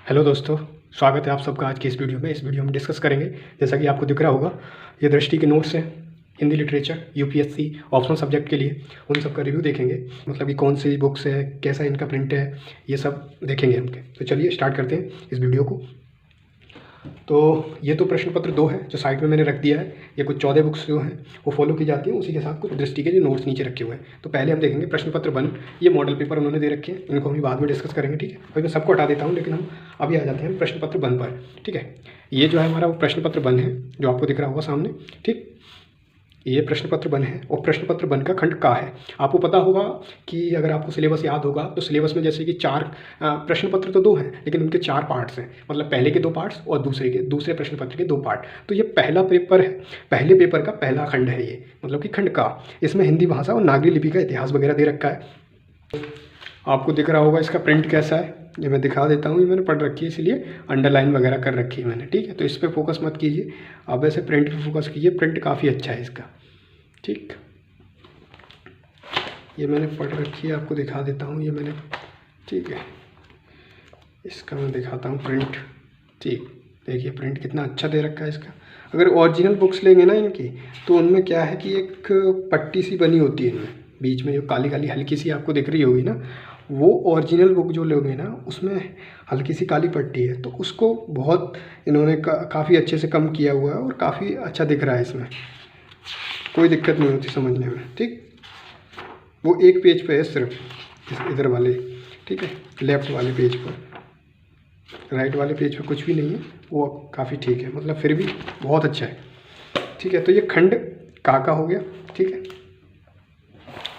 Hello दोस्तों, स्वागत है आप सबका आज की इस वीडियो में। इस वीडियो में डिस्कस करेंगे, जैसा कि आपको दिख रहा होगा, ये दृष्टि के नोट्स हैं Hindi literature UPSC optional subject के लिए। उन सब का रिव्यू देखेंगे, मतलब कि कौन सी बुक्स है, कैसा इनका प्रिंट है, ये सब देखेंगे उनके। तो चलिए स्टार्ट करते हैं इस वीडियो को। तो ये तो प्रश्न पत्र 2 है जो साइड में मैंने रख दिया है। ये कुछ 14 बुक्स जो हैं वो फॉलो की जाती हैं, उसी के साथ कुछ दृष्टि के जो नोट्स नीचे रखे हुए हैं। तो पहले हम देखेंगे प्रश्न पत्र 1। ये मॉडल पेपर उन्होंने दे रखे हैं, इनको हम बाद में डिस्कस करेंगे, ठीक है। अभी मैं सबको हटा देता हूँ, लेकिन हम अभी आ जाते हैं प्रश्न पत्र 1 पर, ठीक है। ये जो है हमारा वो प्रश्न पत्र 1 है जो आपको दिख रहा होगा सामने, ठीक। ये प्रश्न पत्र 1 है और प्रश्न पत्र 1 का खंड का है। आपको पता होगा कि अगर आपको सिलेबस याद होगा तो सिलेबस में जैसे कि 4 प्रश्न पत्र तो 2 हैं, लेकिन उनके 4 पार्ट्स हैं। मतलब पहले के 2 पार्ट्स और दूसरे प्रश्न पत्र के 2 पार्ट। तो ये पहला पेपर है, पहले पेपर का पहला खंड है ये, मतलब कि खंड का। इसमें हिंदी भाषा और नागरी लिपि का इतिहास वगैरह दे रखा है। आपको दिख रहा होगा इसका प्रिंट कैसा है, ये मैं दिखा देता हूँ। ये मैंने पढ़ रखी है इसलिए अंडरलाइन वगैरह कर रखी है मैंने, ठीक है। तो इस पर फोकस मत कीजिए, आप ऐसे प्रिंट पे फोकस कीजिए। प्रिंट काफ़ी अच्छा है इसका, ठीक। ये मैंने पढ़ रखी है, आपको दिखा देता हूँ। ये मैंने, ठीक है, इसका मैं दिखाता हूँ प्रिंट, ठीक। देखिए प्रिंट कितना अच्छा दे रखा है इसका। अगर ओरिजिनल बुक्स लेंगे ना इनकी, तो उनमें क्या है कि एक पट्टी सी बनी होती है इनमें, बीच में जो काली काली हल्की सी आपको दिख रही होगी ना, वो ओरिजिनल बुक जो लोगे ना उसमें हल्की सी काली पट्टी है। तो उसको बहुत इन्होंने काफ़ी अच्छे से कम किया हुआ है और काफ़ी अच्छा दिख रहा है इसमें, कोई दिक्कत नहीं होती समझने में, ठीक। वो एक पेज पे है सिर्फ, इधर वाले, ठीक है, लेफ़्ट वाले पेज पर। राइट वाले पेज पे कुछ भी नहीं है, वो काफ़ी ठीक है, मतलब फिर भी बहुत अच्छा है, ठीक है। तो ये खंड का हो गया, ठीक है।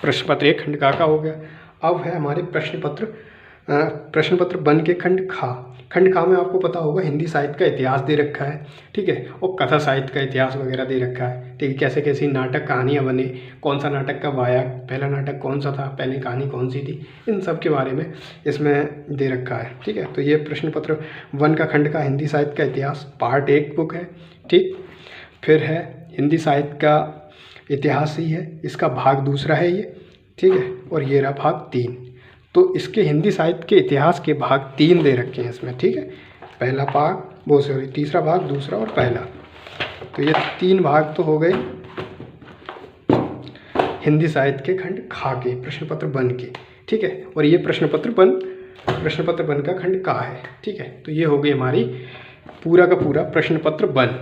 प्रश्न पत्र 1 खंड का हो गया। अब है हमारे प्रश्न पत्र 1 के खंड खा। खंड खा में आपको पता होगा हिंदी साहित्य का इतिहास दे रखा है, ठीक है, और कथा साहित्य का इतिहास वगैरह दे रखा है, ठीक है। कैसे कैसी नाटक कहानियाँ बने, कौन सा नाटक कब आया, पहला नाटक कौन सा था, पहली कहानी कौन सी थी, इन सब के बारे में इसमें दे रखा है, ठीक है। तो ये प्रश्न पत्र 1 का खंड का हिंदी साहित्य का इतिहास पार्ट 1 बुक है, ठीक। फिर है हिंदी साहित्य का इतिहास ही है, इसका भाग 2 है ये, ठीक है। और ये रहा भाग 3। तो इसके हिंदी साहित्य के इतिहास के भाग 3 दे रखे हैं इसमें, ठीक है। पहला भाग, वो सॉरी, तीसरा भाग, दूसरा और पहला। तो ये 3 भाग तो हो गए हिंदी साहित्य के खंड खा के, प्रश्न पत्र 1 के, ठीक है। और ये प्रश्न पत्र 1 का खंड का है, ठीक है। तो ये हो गई हमारी पूरा का पूरा प्रश्न पत्र 1,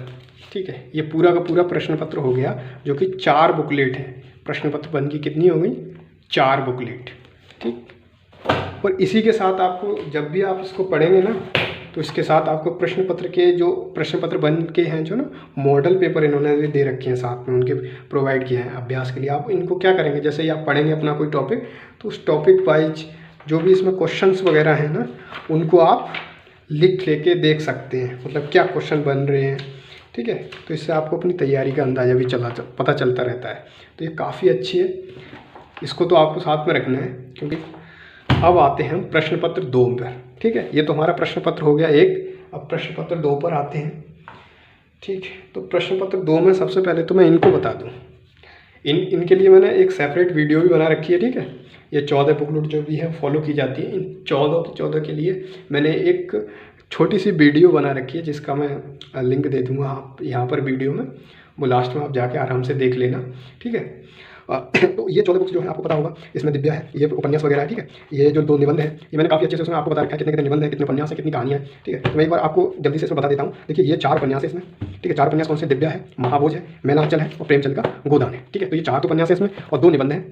ठीक है। ये पूरा का पूरा प्रश्न पत्र हो गया, जो कि 4 बुकलेट है। प्रश्न पत्र 1 की कितनी हो गई? 4 बुकलेट, ठीक। और इसी के साथ आपको जब भी आप इसको पढ़ेंगे ना, तो इसके साथ आपको प्रश्न पत्र के जो प्रश्न पत्र 1 के हैं जो ना मॉडल पेपर इन्होंने दे रखे हैं साथ में, उनके प्रोवाइड किए हैं अभ्यास के लिए। आप इनको क्या करेंगे, जैसे ही आप पढ़ेंगे अपना कोई टॉपिक, तो उस टॉपिक वाइज जो भी इसमें क्वेश्चंस वगैरह हैं ना, उनको आप लिख लेके देख सकते हैं, मतलब क्या क्वेश्चन बन रहे हैं, ठीक है। तो इससे आपको अपनी तैयारी का अंदाज़ा भी पता चलता रहता है। तो ये काफ़ी अच्छी है, इसको तो आपको साथ में रखना है, क्योंकि अब आते हैं हम प्रश्न पत्र 2 पर, ठीक है। ये तो हमारा प्रश्न पत्र हो गया 1, अब प्रश्न पत्र 2 पर आते हैं, ठीक। तो प्रश्न पत्र 2 में सबसे पहले तो मैं इनको बता दूं, इनके लिए मैंने एक सेपरेट वीडियो भी बना रखी है, ठीक है। ये 14 बुकलेट जो भी है फॉलो की जाती है, इन 14 के लिए मैंने एक छोटी सी वीडियो बना रखी है, जिसका मैं लिंक दे दूँगा आप यहाँ पर वीडियो में, वो लास्ट में आप जाके आराम से देख लेना, ठीक है। तो ये 14 बुक्स जो है आपको पता होगा, इसमें दिव्या है, ये उपन्यास वगैरह है, ठीक है। ये जो 2 निबंध है, ये मैंने काफ़ी अच्छे से उसमें आपको बता रखा है, कितने कितने निबंध है, कितने उपन्यास है, कितनी कहानियाँ है, ठीक है। तो मैं एक बार आपको जल्दी से इसमें बता देता हूँ। देखिए ये 4 उपन्यास है इसमें, ठीक है। 4 उपन्यास कौन से? दिव्या है, महाभोज है, मैनांचल है और प्रेमचंद का गोदान है, ठीक है। तो ये 4 उपन्यास है इसमें और 2 निबंध हैं,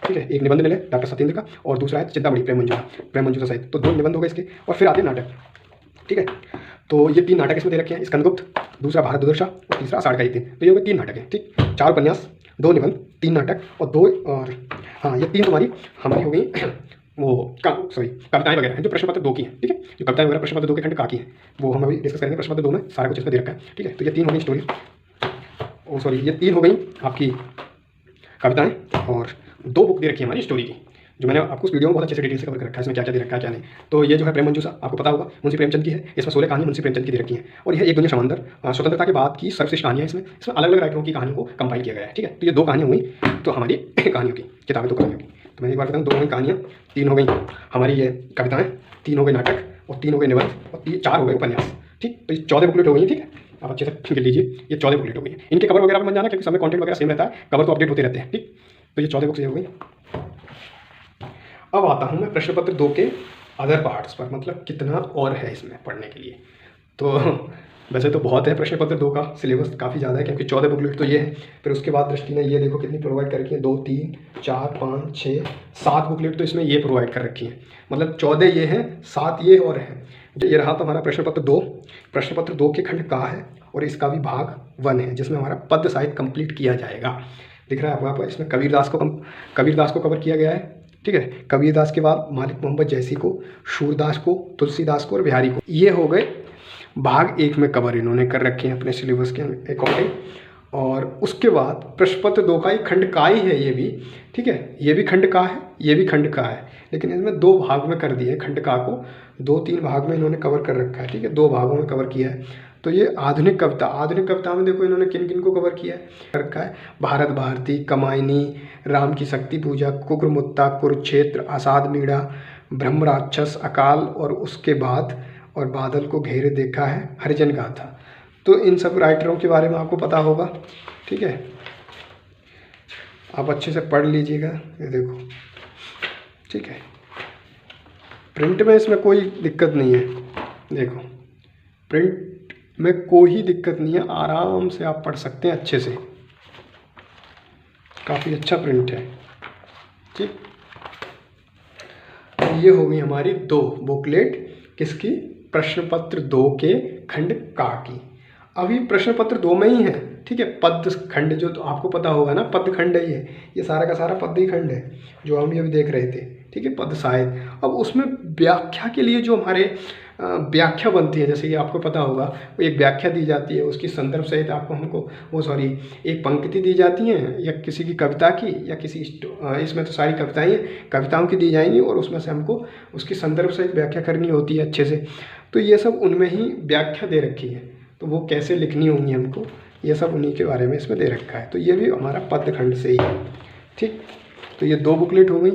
ठीक है। एक निबंध ले लें डॉक्टर सत्येंद्र का, और दूसरा है चिद्दाबड़ी प्रेम मंजूषा सहित। तो 2 निबंध हो गए इसके, और फिर आते हैं नाटक, ठीक है। तो ये 3 नाटक इसमें दे रखे हैं, स्कंदगुप्त, दूसरा भारत दुर्दशा और तीसरा आषाढ़ का एक दिन। तो ये हो गए 3 नाटक हैं, ठीक। 4 उपन्यास, 2 निबंध, 3 नाटक और 2 और हाँ, ये 3 हमारी हो गई वो कविताएं वगैरह हैं जो प्रश्न पत्र 2 की हैं, ठीक है। जो कविताएं वगैरह प्रश्न पत्र 2 के खंड का की हैं, वो हम अभी डिस्कस करेंगे। प्रश्न पत्र 2 में सारा कुछ इसमें दे रखा है, ठीक है। तो ये 3 हो गई स्टोरी, ये 3 हो गई आपकी कविताएं, और 2 बुक दे रखी है हमारी स्टोरी की, जो मैंने आपको उस वीडियो में बहुत अच्छे से डिटेल से कवर कर रखा है, इसमें क्या क्या दे रखा है क्या नहीं। तो ये जो है प्रेम मंजूषा, आपको पता होगा मुंशी प्रेमचंद की है, इसमें 16 कहानी मुंशी प्रेमचंद की दे रखी है। और यह एक दुनिया समंदर, स्वतंत्रता के बाद की सर्वश्रेष्ठ कहानियाँ, इसमें अलग अलग राइटरों की कहानी को कंपाइल किया गया है, ठीक है। तो ये 2 कहानियाँ हुई तो हमारी कहानियों की किताबें, 2 कहानियों की। तो मैंने एक बार बताऊँ, 2 हो गई कहानियाँ, 3 हो गई हमारी ये कविताएँ, 3 हो गए नाटक और 3 हो गए निबंध और और ये 4 हो गए उपन्यास। ठीक, तो ये 14 बुकलेट हो गई। ठीक है, आप अच्छे से गिन लीजिए, ये 14 बुकलेट हो गई है। इनके कवर वगैरह पर मत जाना क्योंकि समय कंटेंट वगैरह सेम रहता है, कवर तो अपडेट होते रहते हैं। ठीक, तो ये 14 बुक्स ये हो गई। अब आता हूँ मैं प्रश्न पत्र 2 के अदर पार्ट्स पर, मतलब कितना और है इसमें पढ़ने के लिए। तो वैसे तो बहुत है, प्रश्न पत्र 2 का सिलेबस काफ़ी ज़्यादा है क्योंकि 14 बुकलेट तो ये है। फिर उसके बाद दृष्टि ने ये देखो कितनी प्रोवाइड कर रखी है, 2 3 4 5 6 7 बुकलेट तो इसमें ये प्रोवाइड कर रखी है। मतलब 14 ये हैं, 7 ये और है। ये रहा तो हमारा प्रश्न पत्र 2। प्रश्न पत्र 2 के खंड का है और इसका भी भाग 1 है जिसमें हमारा पद्य साहित्य कंप्लीट किया जाएगा। दिख रहा है आपको, इसमें कबीरदास को कवर किया गया है। ठीक है, कबीरदास के बाद मालिक मोहम्मद जैसी को, सूरदास को, तुलसीदास को और बिहारी को, ये हो गए भाग 1 में कवर इन्होंने कर रखे हैं अपने सिलेबस के अकॉर्डिंग। और उसके बाद प्रश्न पत्र 2 का ही खंड का ही है ये भी। ठीक है, ये भी खंड का है, ये भी खंड का है, लेकिन इसमें 2 भाग में कर दिए। खंड का को 2-3 भाग में इन्होंने कवर कर रखा है। ठीक है, 2 भागों में कवर किया है। तो ये आधुनिक कविता में देखो इन्होंने किन किन को कवर किया है रखा है। भारत भारती, कमायनी, राम की शक्ति पूजा, कुकुरमुत्ता, कुरुक्षेत्र, आसाद मीणा, ब्रह्म राक्षस, अकाल और उसके बाद और बादल को घेरे देखा है, हरिजन गाथा। तो इन सब राइटरों के बारे में आपको पता होगा। ठीक है, आप अच्छे से पढ़ लीजिएगा। ये देखो, ठीक है, प्रिंट में इसमें कोई दिक्कत नहीं है। देखो, प्रिंट में कोई दिक्कत नहीं है, आराम से आप पढ़ सकते हैं अच्छे से, काफ़ी अच्छा प्रिंट है। ठीक, ये हो गई हमारी 2 बुकलेट किसकी, प्रश्न पत्र 2 के खंड का की। अभी प्रश्न पत्र 2 में ही है। ठीक है, पद्य खंड जो तो आपको पता होगा ना, पद्य खंड है ये सारा का सारा पद्य खंड है जो हम अभी देख रहे थे। ठीक है, पद्य साहित्य। अब उसमें व्याख्या के लिए जो हमारे व्याख्या बनती है, जैसे कि आपको पता होगा एक व्याख्या दी जाती है, उसकी संदर्भ सहित आपको एक पंक्ति दी जाती है या किसी की कविता की या किसी इसमें तो सारी कविताएं हैं, कविताओं की दी जाएंगी और उसमें से हमको उसकी संदर्भ सहित व्याख्या करनी होती है अच्छे से। तो ये सब उनमें ही व्याख्या दे रखी है, तो वो कैसे लिखनी होंगी हमको, ये सब उन्हीं के बारे में इसमें दे रखा है। तो ये भी हमारा पद्य खंड से ही है। ठीक, तो ये 2 बुकलेट हो गई,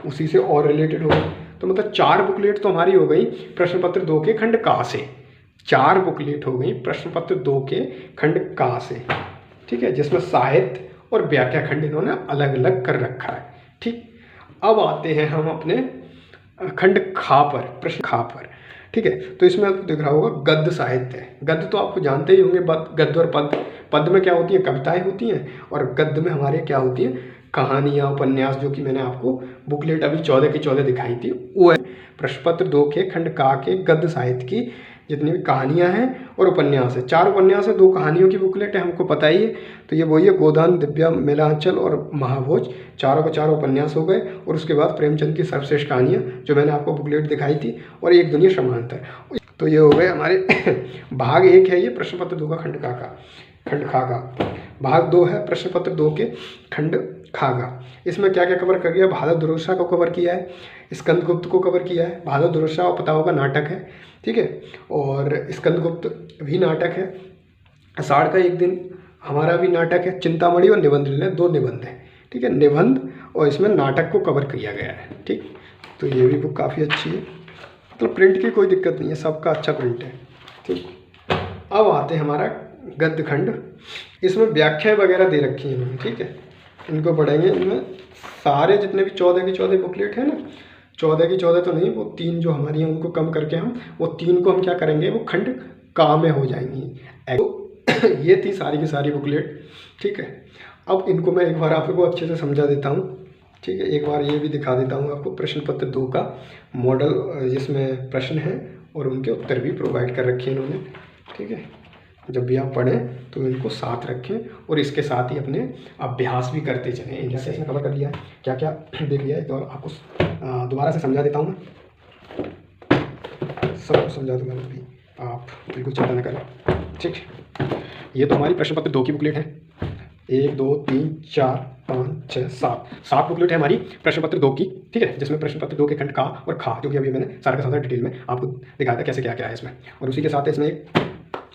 उसी से और रिलेटेड हो गई। तो मतलब 4 बुकलेट तो हमारी हो गई प्रश्न पत्र 2 के खंड का से। 4 बुकलेट हो गई प्रश्न पत्र 2 के खंड का से। ठीक है, जिसमें साहित्य और व्याख्या खंड इन्होंने अलग अलग कर रखा है। ठीक, अब आते हैं हम अपने खंड खा पर, प्रश्न खा पर। ठीक है, तो इसमें आपको दिख रहा होगा गद्य साहित्य है। गद्य तो आपको जानते ही होंगे, गद्य और पद्य। पद्य में क्या होती है, कविताएं होती हैं, और गद्य में हमारे क्या होती हैं, कहानियाँ, उपन्यास, जो कि मैंने आपको बुकलेट अभी 14 की 14 दिखाई थी, वो है प्रश्न पत्र 2 के खंड का के गद्य साहित्य की जितनी भी कहानियाँ हैं और उपन्यास है। 4 उपन्यास है, 2 कहानियों की बुकलेट है, हमको पता ही है। तो ये वही है, गोदान, दिव्या, मेलांचल और महाभोज, चारों के चारों उपन्यास हो गए। और उसके बाद प्रेमचंद की सर्वश्रेष्ठ कहानियाँ जो मैंने आपको बुकलेट दिखाई थी, और एक दुनिया समानांतर। तो ये हो गए हमारे भाग 1 है ये प्रश्न पत्र 2 का खंड खा का। भाग 2 है प्रश्न पत्र 2 के खंड खा का। इसमें क्या क्या कवर कर गया, भारत दुर्दशा को कवर किया है, स्कंदगुप्त को कवर किया है। भारत दुर्दशा पता होगा नाटक है, ठीक है, और स्कंदगुप्त भी नाटक है। आषाढ़ का एक दिन हमारा भी नाटक है, चिंतामणि और निबंध लेना, 2 निबंध है। ठीक है, निबंध और इसमें नाटक को कवर किया गया है। ठीक, तो ये भी बुक काफ़ी अच्छी है, मतलब प्रिंट की कोई दिक्कत नहीं है, सबका अच्छा प्रिंट है। ठीक, अब आते हैं हमारा गद्य खंड। इसमें व्याख्याएं वगैरह दे रखी हैं इन्होंने। ठीक है, इनको पढ़ेंगे। इनमें सारे जितने भी 14 की 14 बुकलेट है ना, 14 की 14 तो नहीं, वो 3 जो हमारी हैं उनको कम करके हम वो 3 को हम क्या करेंगे, वो खंड का में हो जाएंगी। तो ये थी सारी की सारी बुकलेट। ठीक है, अब इनको मैं एक बार आपको अच्छे से समझा देता हूँ। ठीक है, एक बार ये भी दिखा देता हूँ आपको, प्रश्न पत्र 2 का मॉडल जिसमें प्रश्न है और उनके उत्तर भी प्रोवाइड कर रखे हैं इन्होंने। ठीक है, जब भी आप पढ़ें तो इनको साथ रखें और इसके साथ ही अपने अभ्यास भी करते चलें। इनका सेशन कवर कर लिया है, क्या क्या देख लिया है, तो आपको दोबारा से समझा देता हूँ मैं, सब समझा दूँगा मैं भी, आप बिल्कुल चिंता न करें। ठीक, ये तो हमारी प्रश्न पत्र 2 की बुकलेट है। 1 2 3 4 5 6 7 बुकलेट है हमारी प्रश्न पत्र 2 की। ठीक है, जिसमें प्रश्न पत्र 2 के खंड का और खा, जो कि अभी मैंने सारा का सारा डिटेल में आपको दिखाया था कैसे क्या क्या है इसमें, और उसी के साथ इसमें एक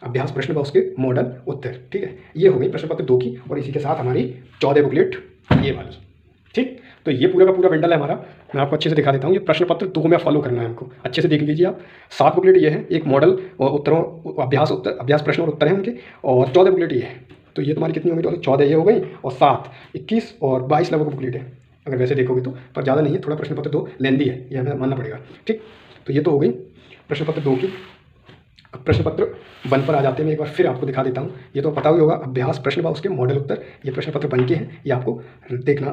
अभ्यास प्रश्न व उसके मॉडल उत्तर। ठीक है, ये हो गई प्रश्न पत्र 2 की, और इसी के साथ हमारी 14 बुकलेट ये वाली। ठीक, तो ये पूरा का पूरा बंडल है हमारा। मैं आपको अच्छे से दिखा देता हूँ। ये प्रश्न पत्र 2 में फॉलो करना है हमको, अच्छे से देख लीजिए आप। 7 बुकलेट ये है, एक मॉडल और उत्तरों अभ्यास प्रश्न और उत्तर हैं उनके, और 14 बुकलेट ये है। तो ये तुम्हारी कितनी होगी? 14 ये हो गई, और 7 21 और 22 लगभग बुकलेट है अगर वैसे देखोगे तो, पर ज़्यादा नहीं है, थोड़ा प्रश्न पत्र 2 लेंदी है, ये हमें मानना पड़ेगा। ठीक, तो ये तो हो गई प्रश्न पत्र 2 की। अब प्रश्न पत्र 1 पर आ जाते हैं, मैं एक बार फिर आपको दिखा देता हूँ। ये तो पता ही होगा, अभ्यास प्रश्न व उसके मॉडल उत्तर, ये प्रश्न पत्र 1 के हैं। ये आपको देखना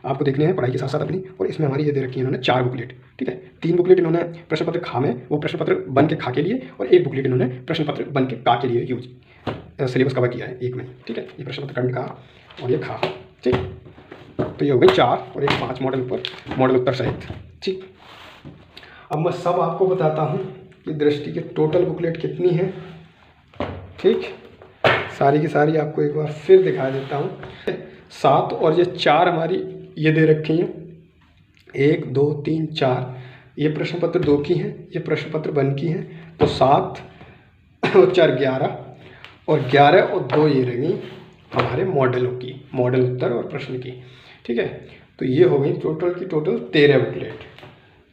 आपको देखने हैं पढ़ाई के साथ साथ अपनी। और इसमें हमारी ये दे रखी है इन्होंने 4 बुकलेट। ठीक है, 3 बुकलेट इन्होंने प्रश्न पत्र खा में, वो प्रश्न पत्र 1 के खा के लिए, और 1 बुकलेट इन्होंने प्रश्न पत्र 1 के का के लिए यूज सिलेबस कवर किया है एक में। ठीक है, ये प्रश्न पत्र खंड का और ये खा। ठीक, तो ये हो गई 4 और एक 5 मॉडल उत्तर सहित। ठीक, अब मैं सब आपको बताता हूँ कि दृष्टि के टोटल बुकलेट कितनी है। ठीक, सारी की सारी आपको एक बार फिर दिखा देता हूँ। 7 और ये 4 हमारी ये दे रखी हैं, 1 2 3 4, ये प्रश्न पत्र 2 की हैं, ये प्रश्न पत्र 1 की हैं। तो 7 और 4 11, और 11 और 2 ये रही हमारे मॉडलों की, मॉडल उत्तर और प्रश्न की। ठीक है, तो ये हो गई टोटल की टोटल 13 बुकलेट।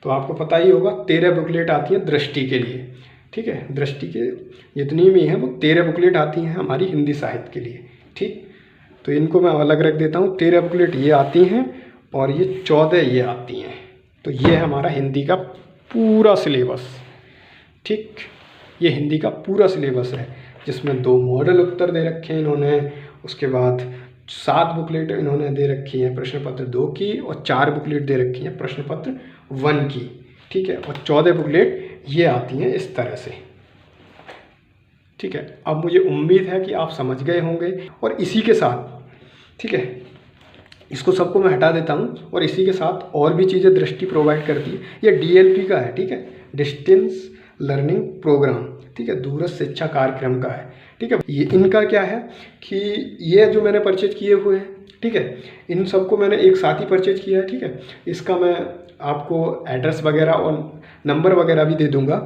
तो आपको पता ही होगा 13 बुकलेट आती हैं दृष्टि के लिए। ठीक है, दृष्टि के जितनी भी हैं वो 13 बुकलेट आती हैं हमारी हिंदी साहित्य के लिए। ठीक, तो इनको मैं अलग रख देता हूँ। 13 बुकलेट ये आती हैं और ये 14 ये आती हैं। तो ये है हमारा हिंदी का पूरा सिलेबस। ठीक, ये हिंदी का पूरा सिलेबस है, जिसमें 2 मॉडल उत्तर दे रखे हैं इन्होंने, उसके बाद 7 बुकलेट इन्होंने दे रखी हैं प्रश्न पत्र 2 की, और 4 बुकलेट दे रखी हैं प्रश्न पत्र 1 की। ठीक है, और 14 बुकलेट ये आती हैं इस तरह से। ठीक है, अब मुझे उम्मीद है कि आप समझ गए होंगे। और इसी के साथ, ठीक है, इसको सबको मैं हटा देता हूँ, और इसी के साथ और भी चीज़ें दृष्टि प्रोवाइड करती है। ये DLP का है। ठीक है, डिस्टेंस लर्निंग प्रोग्राम। ठीक है, दूरस्थ शिक्षा कार्यक्रम का है। ठीक है, ये इनका क्या है कि ये जो मैंने परचेज किए हुए हैं, ठीक है, इन सबको मैंने एक साथ ही परचेज किया है। ठीक है, इसका मैं आपको एड्रेस वगैरह और नंबर वगैरह भी दे दूंगा,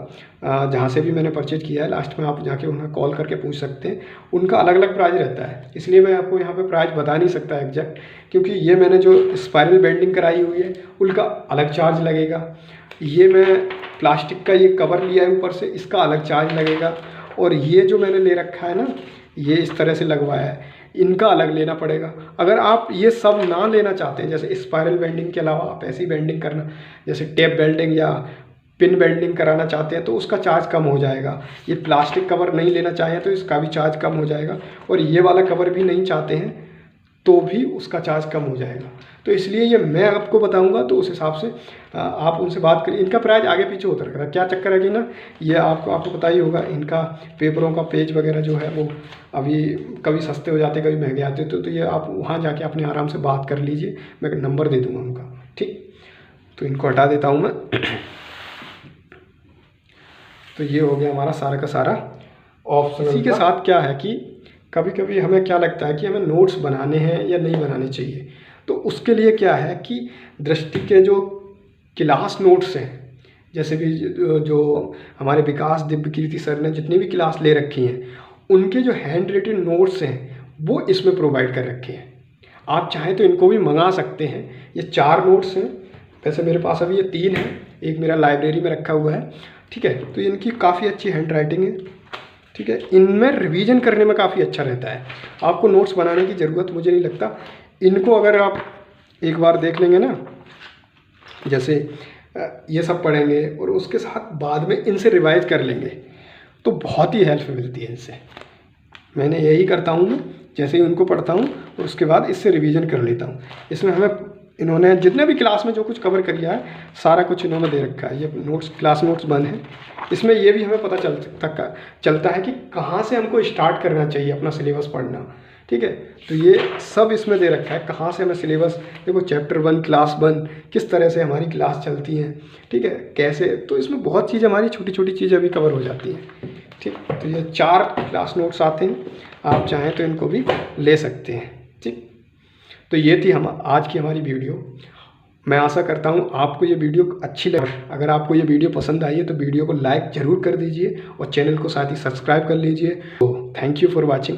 जहाँ से भी मैंने परचेज किया है। लास्ट में आप जाके उन्हें कॉल करके पूछ सकते हैं। उनका अलग अलग प्राइस रहता है, इसलिए मैं आपको यहाँ पे प्राइस बता नहीं सकता एग्जैक्ट, क्योंकि ये मैंने जो स्पाइरल बेंडिंग कराई हुई है उनका अलग चार्ज लगेगा। ये मैं प्लास्टिक का ये कवर लिया है ऊपर से, इसका अलग चार्ज लगेगा। और ये जो मैंने ले रखा है ना, ये इस तरह से लगवाया है, इनका अलग लेना पड़ेगा। अगर आप ये सब ना लेना चाहते हैं, जैसे स्पाइरल बेंडिंग के अलावा आप ऐसी बेंडिंग करना, जैसे टेप बेल्डिंग या पिन बेल्डिंग कराना चाहते हैं, तो उसका चार्ज कम हो जाएगा। ये प्लास्टिक कवर नहीं लेना चाहें तो इसका भी चार्ज कम हो जाएगा, और ये वाला कवर भी नहीं चाहते हैं तो भी उसका चार्ज कम हो जाएगा। तो इसलिए ये मैं आपको बताऊंगा, तो उस हिसाब से आप उनसे बात करिए। इनका प्राइस आगे पीछे होता रहेगा। क्या चक्कर है कि ना, ये आपको पता ही होगा, इनका पेपरों का पेज वगैरह जो है वो अभी कभी सस्ते हो जाते, कभी महंगे आते। तो ये आप वहाँ जाके अपने आराम से बात कर लीजिए, मैं नंबर दे दूँगा उनका। ठीक, तो इनको हटा देता हूँ मैं। तो ये हो गया हमारा सारा का सारा ऑप्शन। इसी के साथ क्या है कि कभी कभी हमें क्या लगता है कि हमें नोट्स बनाने हैं या नहीं बनाने चाहिए। तो उसके लिए क्या है कि दृष्टि के जो क्लास नोट्स हैं, जैसे भी जो हमारे विकास दिव्य कीर्ति सर ने जितनी भी क्लास ले रखी हैं, उनके जो हैंड रिटन नोट्स हैं वो इसमें प्रोवाइड कर रखे हैं। आप चाहें तो इनको भी मंगा सकते हैं। ये 4 नोट्स हैं, वैसे मेरे पास अभी ये 3 हैं, एक मेरा लाइब्रेरी में रखा हुआ है। ठीक है, तो इनकी काफ़ी अच्छी हैंड राइटिंग है। ठीक है, इनमें रिवीजन करने में काफ़ी अच्छा रहता है। आपको नोट्स बनाने की ज़रूरत मुझे नहीं लगता। इनको अगर आप एक बार देख लेंगे ना, जैसे ये सब पढ़ेंगे और उसके साथ बाद में इनसे रिवाइज कर लेंगे, तो बहुत ही हेल्प मिलती है इनसे। मैंने यही करता हूँ, जैसे ही उनको पढ़ता हूँ और उसके बाद इससे रिवीजन कर लेता हूँ। इसमें हमें इन्होंने जितने भी क्लास में जो कुछ कवर कर लिया है सारा कुछ इन्होंने दे रखा है। ये नोट्स क्लास नोट्स बंद है। इसमें ये भी हमें पता चलता है कि कहाँ से हमको स्टार्ट करना चाहिए अपना सिलेबस पढ़ना। ठीक है, तो ये सब इसमें दे रखा है, कहाँ से हमें सिलेबस, देखो चैप्टर 1 क्लास 1 किस तरह से हमारी क्लास चलती हैं। ठीक है, कैसे, तो इसमें बहुत चीज़ हमारी छोटी छोटी चीज़ें भी कवर हो जाती हैं। ठीक, तो ये 4 क्लास नोट्स आते हैं, आप चाहें तो इनको भी ले सकते हैं। ठीक, तो ये थी हम आज की हमारी वीडियो। मैं आशा करता हूँ आपको ये वीडियो अच्छी लगे। अगर आपको ये वीडियो पसंद आई है तो वीडियो को लाइक ज़रूर कर दीजिए और चैनल को साथ ही सब्सक्राइब कर लीजिए। तो थैंक यू फॉर वॉचिंग।